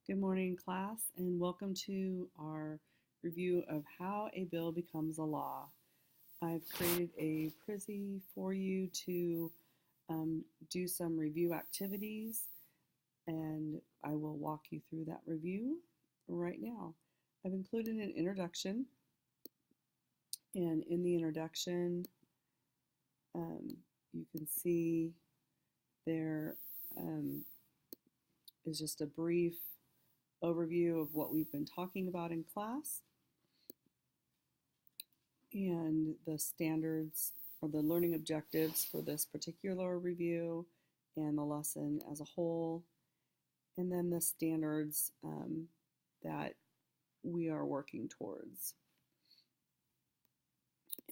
Good morning, class, and welcome to our review of how a bill becomes a law. I've created a Prezi for you to do some review activities, and I will walk you through that review right now. I've included an introduction, and in the introduction, you can see there is just a brief overview of what we've been talking about in class and the standards or the learning objectives for this particular review and the lesson as a whole, and then the standards that we are working towards.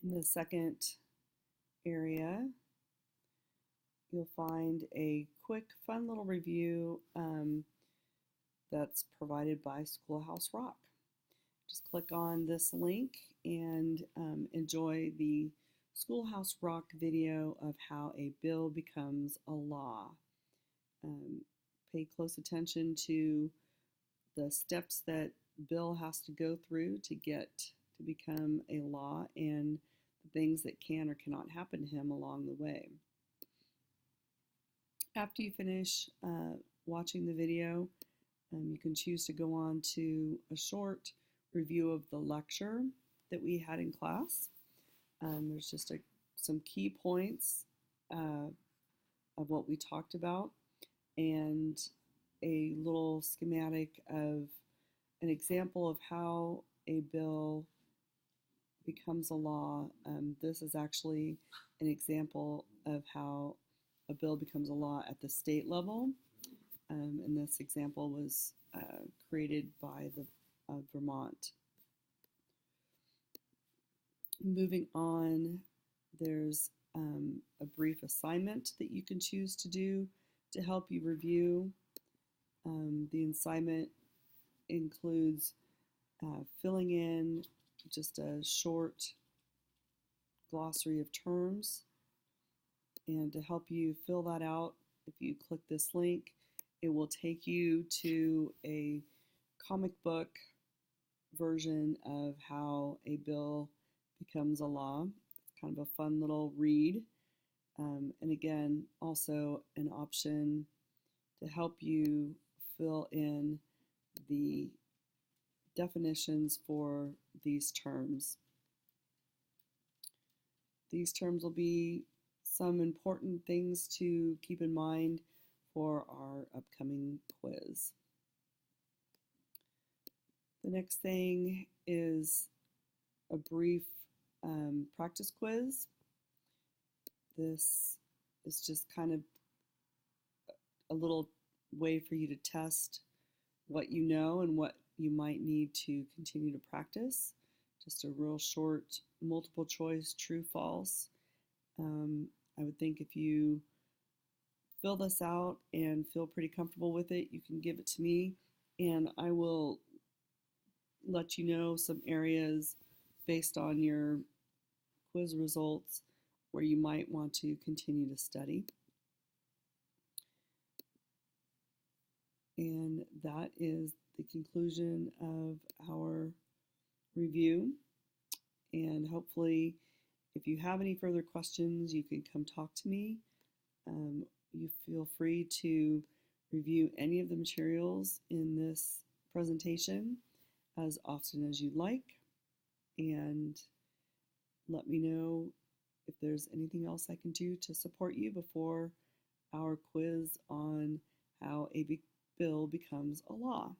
In the second area, you'll find a quick, fun little review that's provided by Schoolhouse Rock. Just click on this link and enjoy the Schoolhouse Rock video of how a bill becomes a law. Pay close attention to the steps that bill has to go through to become a law and the things that can or cannot happen to him along the way. After you finish watching the video, you can choose to go on to a short review of the lecture that we had in class. There's just some key points of what we talked about and a little schematic of an example of how a bill becomes a law. This is actually an example of how a bill becomes a law at the state level. And this example was created by the Vermont. Moving on, there's a brief assignment that you can choose to do to help you review. The assignment includes filling in just a short glossary of terms. And to help you fill that out, if you click this link, it will take you to a comic book version of how a bill becomes a law. It's kind of a fun little read. And again, also an option to help you fill in the definitions for these terms. These terms will be some important things to keep in mind for our upcoming quiz. The next thing is a brief practice quiz. This is just kind of a little way for you to test what you know and what you might need to continue to practice. Just a real short multiple choice true false. I would think if you fill this out and feel pretty comfortable with it, you can give it to me and I will let you know some areas based on your quiz results where you might want to continue to study. And that is the conclusion of our review. And hopefully, if you have any further questions, you can come talk to me. You feel free to review any of the materials in this presentation as often as you'd like. And let me know if there's anything else I can do to support you before our quiz on how a bill becomes a law.